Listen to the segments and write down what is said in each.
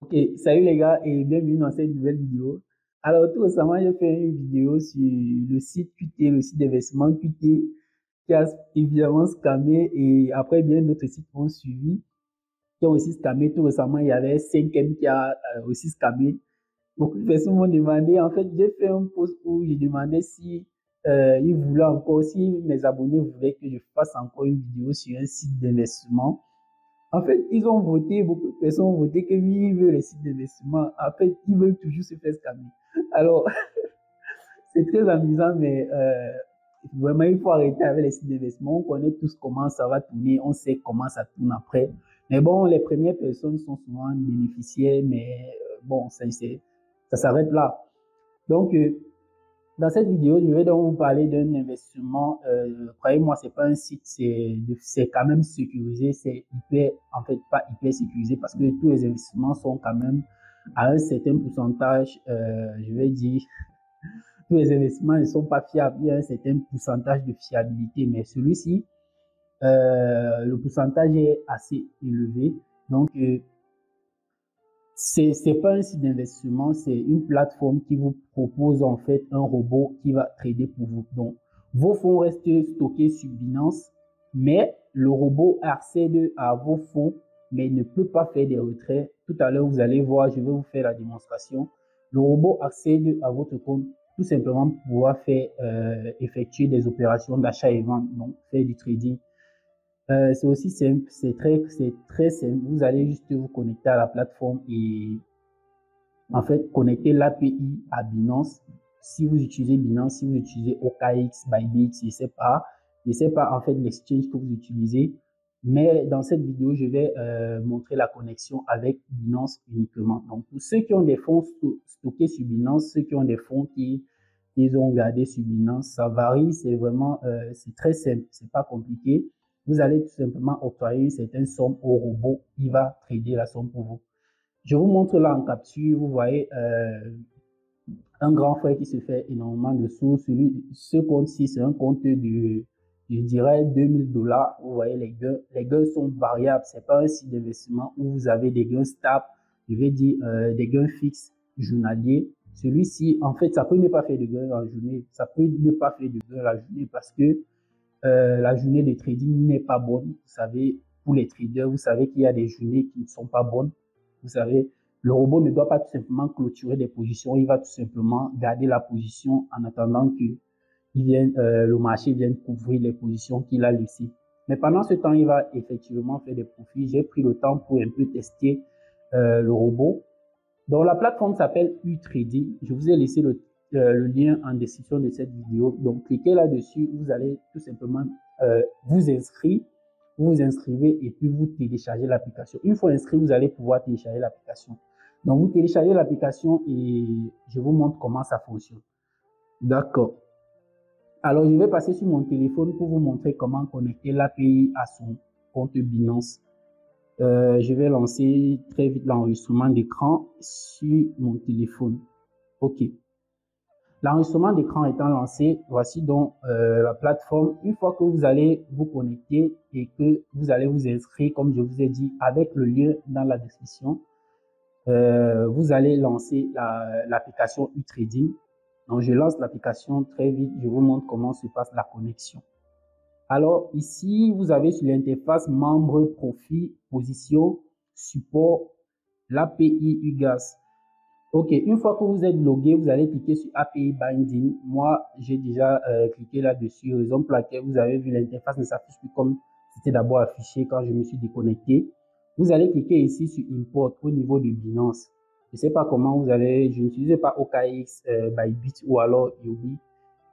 Ok, salut les gars et bienvenue dans cette nouvelle vidéo. Alors tout récemment, j'ai fait une vidéo sur le site QT, le site d'investissement QT, qui a évidemment scammé et après bien d'autres sites ont suivi, qui ont aussi scammé. Tout récemment, il y avait 5M qui a aussi scammé. Beaucoup de personnes m'ont demandé, en fait, j'ai fait un post où je demandais si ils voulaient encore, si mes abonnés voulaient que je fasse encore une vidéo sur un site d'investissement. En fait, ils ont voté, beaucoup de personnes ont voté que oui, ils veulent les sites d'investissement. En fait, ils veulent toujours se faire scammer. Alors, c'est très amusant, mais vraiment, il faut arrêter avec les sites d'investissement. On connaît tous comment ça va tourner, on sait comment ça tourne après. Mais bon, les premières personnes sont souvent bénéficiaires, mais bon, ça s'arrête là. Donc, dans cette vidéo, je vais donc vous parler d'un investissement. Croyez-moi, c'est pas un site, c'est quand même sécurisé. C'est hyper, en fait, pas hyper sécurisé parce que tous les investissements sont quand même à un certain pourcentage. Je vais dire, tous les investissements ne sont pas fiables. Il y a un certain pourcentage de fiabilité, mais celui-ci, le pourcentage est assez élevé. Donc, c'est pas un site d'investissement, c'est une plateforme qui vous propose en fait un robot qui va trader pour vous. Donc, vos fonds restent stockés sur Binance, mais le robot accède à vos fonds, mais ne peut pas faire des retraits. Tout à l'heure, vous allez voir, je vais vous faire la démonstration. Le robot accède à votre compte tout simplement pour pouvoir faire effectuer des opérations d'achat et vente, donc faire du trading. C'est aussi simple, c'est très simple. Vous allez juste vous connecter à la plateforme et en fait connecter l'API à Binance. Si vous utilisez Binance, si vous utilisez OKX, Bybit, je sais pas en fait l'exchange que vous utilisez, mais dans cette vidéo, je vais montrer la connexion avec Binance uniquement. Donc pour ceux qui ont des fonds stockés sur Binance, ceux qui ont des fonds qu'ils ont gardés sur Binance, ça varie, c'est vraiment c'est très simple, c'est pas compliqué. Vous allez tout simplement octroyer une certaine somme au robot, il va trader la somme pour vous. Je vous montre là en capture, vous voyez un grand frère qui se fait énormément de sous. Ce compte-ci, c'est un compte de, je dirais, 2000 $. Vous voyez, les gains sont variables. C'est pas un site d'investissement où vous avez des gains stables, je vais dire des gains fixes journaliers. Celui-ci, en fait, ça peut ne pas faire de gains en journée. Ça peut ne pas faire de gains la journée parce que la journée de trading n'est pas bonne. Vous savez, pour les traders, vous savez qu'il y a des journées qui ne sont pas bonnes. Vous savez, le robot ne doit pas tout simplement clôturer des positions. Il va tout simplement garder la position en attendant que le marché vienne couvrir les positions qu'il a laissées. Mais pendant ce temps, il va effectivement faire des profits. J'ai pris le temps pour un peu tester le robot. Donc, la plateforme s'appelle UTrading. Je vous ai laissé le lien en description de cette vidéo. Donc, cliquez là-dessus. Vous allez tout simplement vous inscrire. Vous vous inscrivez et puis vous téléchargez l'application. Une fois inscrit, vous allez pouvoir télécharger l'application. Donc, vous téléchargez l'application et je vous montre comment ça fonctionne. D'accord. Alors, je vais passer sur mon téléphone pour vous montrer comment connecter l'API à son compte Binance. Je vais lancer très vite l'enregistrement d'écran sur mon téléphone. OK. L'enregistrement d'écran étant lancé, voici donc la plateforme. Une fois que vous allez vous connecter et que vous allez vous inscrire, comme je vous ai dit, avec le lien dans la description, vous allez lancer l'application UTrading. Donc, je lance l'application très vite. Je vous montre comment se passe la connexion. Alors ici, vous avez sur l'interface membre, profil, position, support, l'API UGAS. Ok, une fois que vous êtes logué, vous allez cliquer sur API Binding. Moi, j'ai déjà cliqué là-dessus, raison pour laquelle vous avez vu l'interface ne s'affiche plus comme c'était d'abord affiché quand je me suis déconnecté. Vous allez cliquer ici sur Import au niveau de Binance. Je ne sais pas comment vous allez, je n'utilise pas OKX, Bybit ou alors Yobi.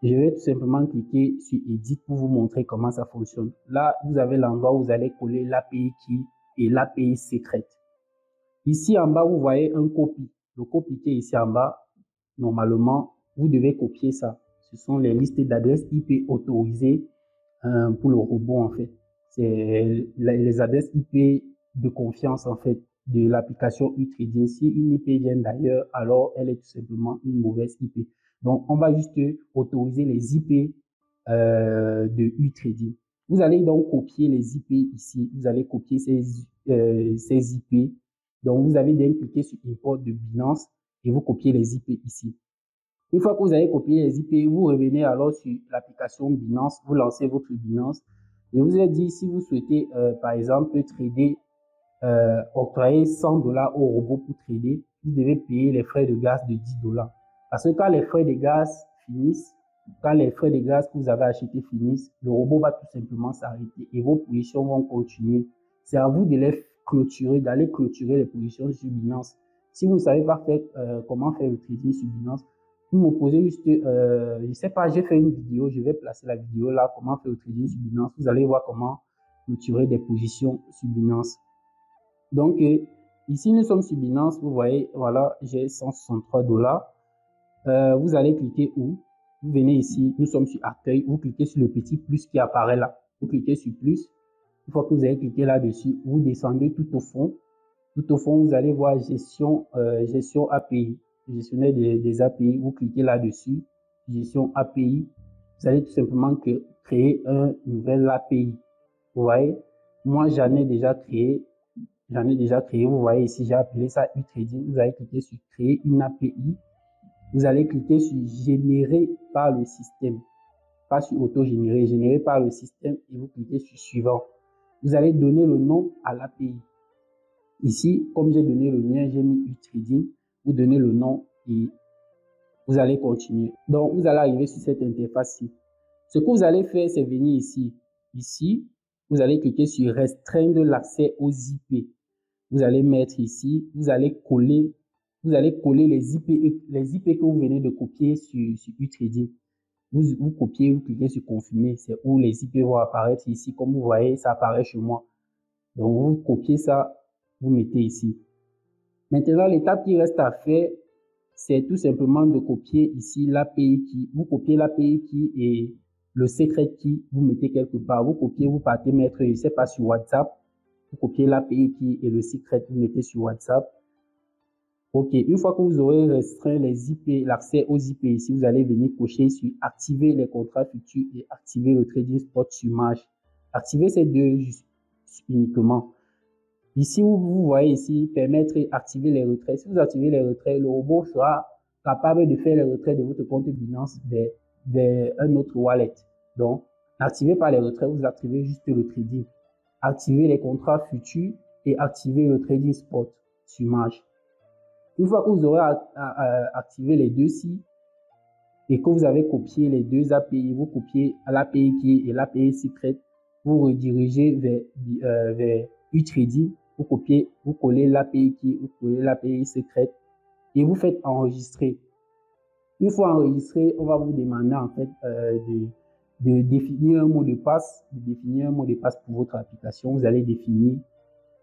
Je vais tout simplement cliquer sur Edit pour vous montrer comment ça fonctionne. Là, vous avez l'endroit où vous allez coller l'API key et l'API secrète. Ici en bas, vous voyez un copy. Le copy qui est ici en bas, normalement, vous devez copier ça. Ce sont les listes d'adresses IP autorisées pour le robot en fait. C'est les adresses IP de confiance en fait de l'application UTrading. Si une IP vient d'ailleurs, alors elle est tout simplement une mauvaise IP. Donc, on va juste autoriser les IP de UTrading. Vous allez donc copier les IP ici. Vous allez copier ces IP. Donc, vous avez bien cliqué sur Import de Binance et vous copiez les IP ici. Une fois que vous avez copié les IP, vous revenez alors sur l'application Binance, vous lancez votre Binance. Je vous ai dit, si vous souhaitez, par exemple, trader, octroyer $100 au robot pour trader, vous devez payer les frais de gaz de $10. Parce que quand les frais de gaz finissent, quand les frais de gaz que vous avez achetés finissent, le robot va tout simplement s'arrêter et vos positions vont continuer. C'est à vous de les clôturer, d'aller clôturer les positions sur Binance. Si vous ne savez pas faire, comment faire le trading sur Binance, vous me posez juste, je ne sais pas, j'ai fait une vidéo, je vais placer la vidéo là, comment faire le trading sur Binance. Vous allez voir comment clôturer des positions sur Binance. Donc, ici, nous sommes sur Binance. Vous voyez, voilà, j'ai $163. Vous allez cliquer où? Vous venez ici, nous sommes sur Accueil. Vous cliquez sur le petit plus qui apparaît là. Vous cliquez sur plus. Une fois que vous avez cliqué là-dessus, vous descendez tout au fond. Tout au fond, vous allez voir gestion API, gestionnaire des API. Vous cliquez là-dessus, gestion API. Vous allez tout simplement créer un nouvel API. Vous voyez, moi j'en ai déjà créé. Vous voyez ici, j'ai appelé ça e-trading. Vous allez cliquer sur créer une API. Vous allez cliquer sur générer par le système. Pas sur auto-générer, générer par le système et vous cliquez sur suivant. Vous allez donner le nom à l'API. Ici, comme j'ai donné le mien, j'ai mis e-trading. Vous donnez le nom et vous allez continuer. Donc, vous allez arriver sur cette interface-ci. Ce que vous allez faire, c'est venir ici. Ici, vous allez cliquer sur restreindre l'accès aux IP. Vous allez mettre ici, vous allez coller les IP que vous venez de copier sur e-trading. Vous copiez, vous cliquez sur confirmer, c'est où les IP vont apparaître ici. Comme vous voyez, ça apparaît chez moi. Donc, vous copiez ça, vous mettez ici. Maintenant, l'étape qui reste à faire, c'est tout simplement de copier ici l'API key. Vous copiez l'API key et le secret key, vous mettez quelque part. Vous copiez, vous partez mettre, je ne sais pas, sur WhatsApp. Vous copiez l'API key et le secret, vous mettez sur WhatsApp. OK, une fois que vous aurez restreint les IP, l'accès aux IP ici, vous allez venir cocher sur activer les contrats futurs et activer le trading spot sur marge. Activer ces deux uniquement. Ici, vous voyez ici, permettre et activer les retraits. Si vous activez les retraits, le robot sera capable de faire les retraits de votre compte Binance vers un autre wallet. Donc, activez pas les retraits, vous activez juste le trading. Activez les contrats futurs et activez le trading spot sur marge. Une fois que vous aurez activé les deux-ci et que vous avez copié les deux API, vous copiez l'API qui est l'API secret, vous redirigez vers e-trading, vous collez l'API qui, vous collez l'API secret et vous faites enregistrer. Une fois enregistré, on va vous demander en fait de définir un mot de passe, pour votre application. Vous allez définir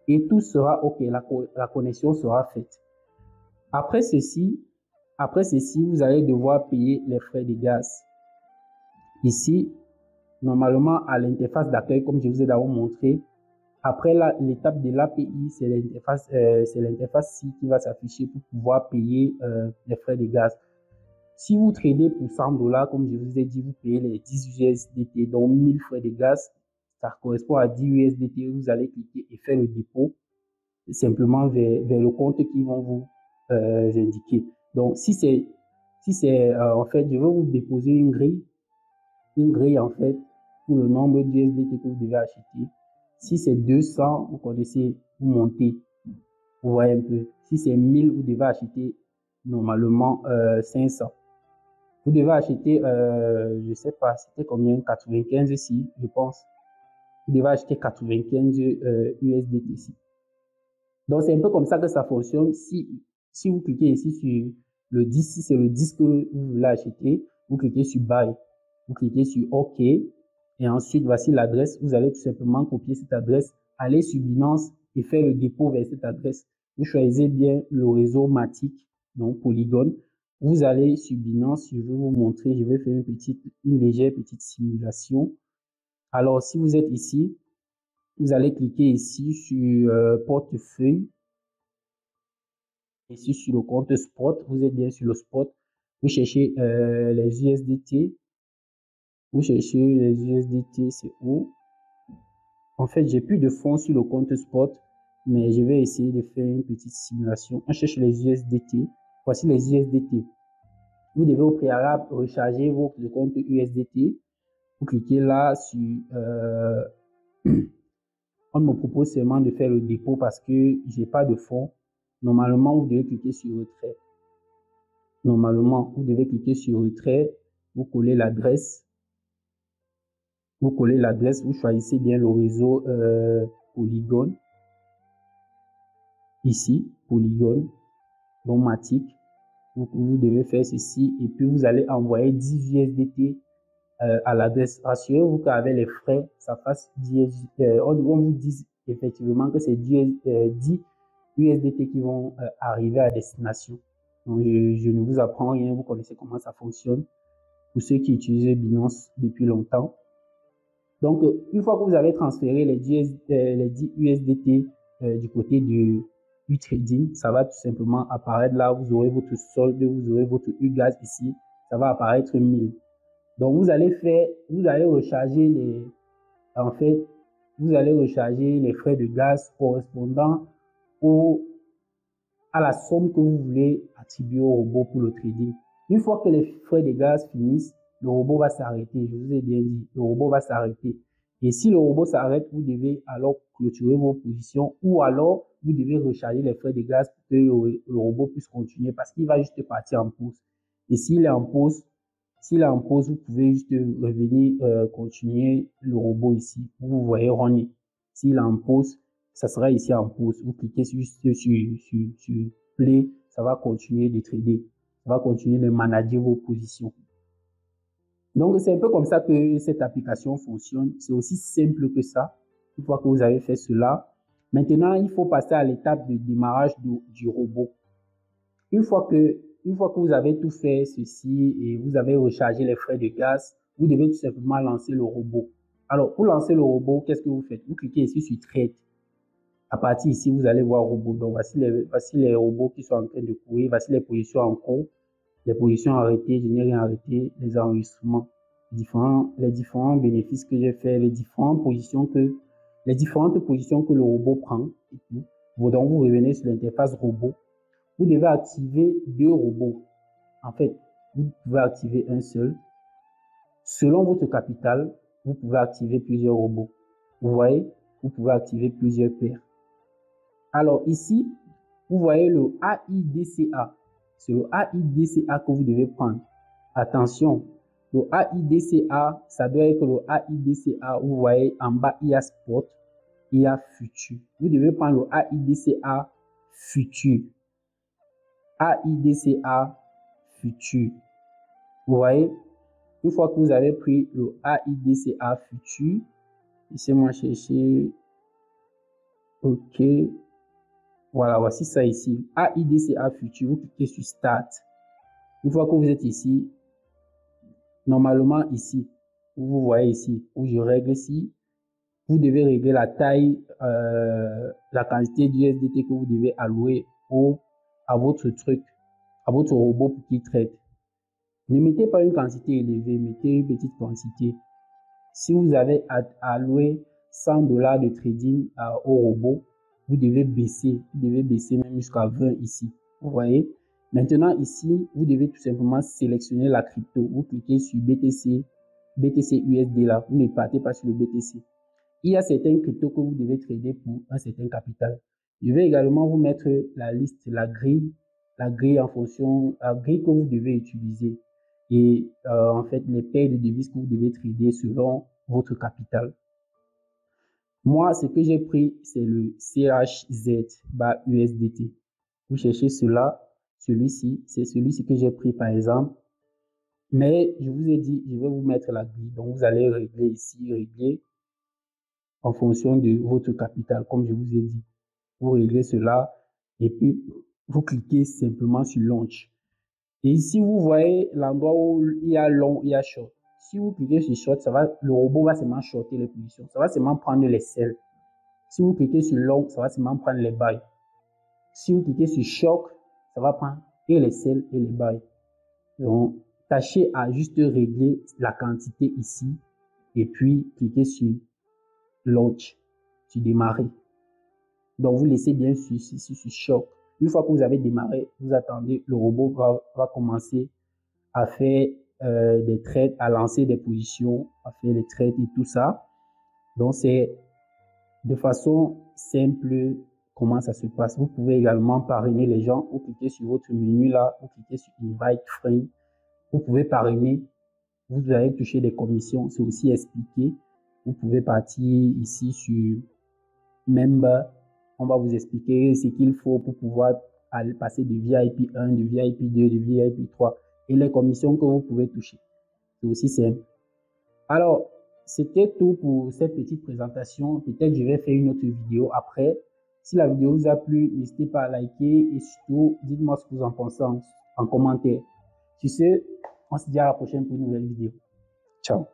et tout sera OK, la connexion sera faite. Après ceci, vous allez devoir payer les frais de gaz. Ici, normalement, à l'interface d'accueil, comme je vous ai d'abord montré, après l'étape de l'API, c'est l'interface qui va s'afficher pour pouvoir payer les frais de gaz. Si vous tradez pour $100, comme je vous ai dit, vous payez les 10 USDT, donc 1000 frais de gaz. Ça correspond à 10 USDT. Vous allez cliquer et faire le dépôt simplement vers le compte qui vont vous indiquer. Donc, si c'est en fait, je vais vous déposer une grille en fait pour le nombre d'USDT que vous devez acheter. Si c'est 200, vous connaissez, vous montez, vous voyez un peu. Si c'est 1000, vous devez acheter normalement 500. Vous devez acheter, je sais pas, c'était combien, 95 ici, je pense. Vous devez acheter 95 USDT ici. Donc, c'est un peu comme ça que ça fonctionne. Si vous cliquez ici sur le disque, si c'est le disque que vous voulez acheter, vous cliquez sur Buy. Vous cliquez sur OK. Et ensuite, voici l'adresse. Vous allez tout simplement copier cette adresse, aller sur Binance et faire le dépôt vers cette adresse. Vous choisissez bien le réseau Matic, donc Polygon. Vous allez sur Binance, je vais vous montrer, je vais faire une légère petite simulation. Alors, si vous êtes ici, vous allez cliquer ici sur portefeuille. Ici sur le compte spot, vous êtes bien sur le spot. Vous cherchez les USDT. Vous cherchez les USDT, c'est où? En fait, j'ai plus de fonds sur le compte spot. mais je vais essayer de faire une petite simulation. On cherche les USDT. Voici les USDT. Vous devez au préalable recharger votre compte USDT. Vous cliquez là sur... on me propose seulement de faire le dépôt parce que j'ai pas de fonds. Normalement, vous devez cliquer sur retrait. Normalement, vous devez cliquer sur retrait. Vous collez l'adresse. Vous collez l'adresse. Vous choisissez bien le réseau Polygon. Ici, Polygon, donc Matic. Vous devez faire ceci et puis vous allez envoyer 10 USDT à l'adresse. Rassurez-vous qu'avec les frais, ça fasse 10, on vous dit effectivement que c'est 10 USDT qui vont arriver à destination. Donc, je ne vous apprends rien, vous connaissez comment ça fonctionne pour ceux qui utilisent Binance depuis longtemps. Donc, une fois que vous avez transféré les 10 USDT du côté du trading, ça va tout simplement apparaître là. Vous aurez votre solde, vous aurez votre UGAS ici, ça va apparaître 1000. Donc, vous allez recharger les frais de gaz correspondant à la somme que vous voulez attribuer au robot pour le trading. Une fois que les frais de gaz finissent, le robot va s'arrêter. Je vous ai bien dit, le robot va s'arrêter. Et si le robot s'arrête, vous devez alors clôturer vos positions ou alors vous devez recharger les frais de gaz pour que le robot puisse continuer parce qu'il va juste partir en pause. Et s'il est en pause, vous pouvez juste revenir continuer le robot ici. Vous voyez running. S'il est en pause, ça sera ici en pause. Vous cliquez juste sur play, ça va continuer de trader. Ça va continuer de manager vos positions. Donc, c'est un peu comme ça que cette application fonctionne. C'est aussi simple que ça. Une fois que vous avez fait cela, maintenant, il faut passer à l'étape de démarrage du robot. Une fois que vous avez tout fait ceci et vous avez rechargé les frais de gaz, vous devez tout simplement lancer le robot. Alors, pour lancer le robot, qu'est-ce que vous faites? Vous cliquez ici sur Trade. À partir ici, vous allez voir robot. Donc, voici les robots qui sont en train de courir. Voici les positions en cours, les positions arrêtées, je n'ai rien arrêté, les enregistrements, les différents bénéfices que j'ai fait, les différentes positions que le robot prend et tout. Donc, vous revenez sur l'interface robot. Vous devez activer 2 robots. En fait, vous pouvez activer un seul. Selon votre capital, vous pouvez activer plusieurs robots. Vous voyez, vous pouvez activer plusieurs paires. Alors ici, vous voyez le AIDCA. C'est le AIDCA que vous devez prendre. Attention, le AIDCA, ça doit être le AIDCA. Vous voyez en bas, il y a Spot, il y a Futur. Vous devez prendre le AIDCA Futur. AIDCA Futur. Vous voyez, une fois que vous avez pris le AIDCA Futur, laissez-moi chercher. OK. Voilà, voici ça ici. AIDCA Futur, vous cliquez sur Start. Une fois que vous êtes ici, normalement ici, vous voyez ici, où je règle ici, vous devez régler la taille, la quantité d'USDT que vous devez allouer à votre truc, à votre robot pour qu'il traite. Ne mettez pas une quantité élevée, mettez une petite quantité. Si vous avez alloué $100 de trading au robot, vous devez baisser même jusqu'à 20 ici. Vous voyez? Maintenant, ici, vous devez tout simplement sélectionner la crypto. Vous cliquez sur BTC USD là. Vous ne partez pas sur le BTC. Il y a certains cryptos que vous devez trader pour un certain capital. Je vais également vous mettre la liste, la grille en fonction, la grille que vous devez utiliser. Et en fait, les paires de devises que vous devez trader selon votre capital. Moi, ce que j'ai pris, c'est le CHZ/USDT. Vous cherchez celui-ci, c'est celui-ci que j'ai pris par exemple. Mais je vous ai dit, je vais vous mettre la grille. Donc, vous allez régler ici, régler en fonction de votre capital, comme je vous ai dit. Vous réglez cela et puis vous cliquez simplement sur Launch. Et ici, vous voyez l'endroit où il y a long, il y a short. Si vous cliquez sur short, le robot va seulement shorter les positions. Ça va seulement prendre les sells. Si vous cliquez sur long, ça va seulement prendre les buys. Si vous cliquez sur short, ça va prendre et les sells et les buys. Donc, tâchez à juste régler la quantité ici et puis cliquez sur launch, sur démarrer. Donc, vous laissez bien sur choc. Une fois que vous avez démarré, vous attendez, le robot va commencer à faire des trades, à lancer des positions, à faire les trades et tout ça. Donc, c'est de façon simple comment ça se passe. Vous pouvez également parrainer les gens. Vous cliquez sur votre menu là, vous cliquez sur Invite Friend. Vous pouvez parrainer. Vous allez toucher des commissions. C'est aussi expliqué. Vous pouvez partir ici sur Member. On va vous expliquer ce qu'il faut pour pouvoir aller passer de VIP 1, de VIP 2, de VIP 3 et les commissions que vous pouvez toucher. C'est aussi simple. Alors, c'était tout pour cette petite présentation. Peut-être je vais faire une autre vidéo après. Si la vidéo vous a plu, n'hésitez pas à liker et surtout, dites-moi ce que vous en pensez en commentaire. Sur ce, on se dit à la prochaine pour une nouvelle vidéo. Ciao.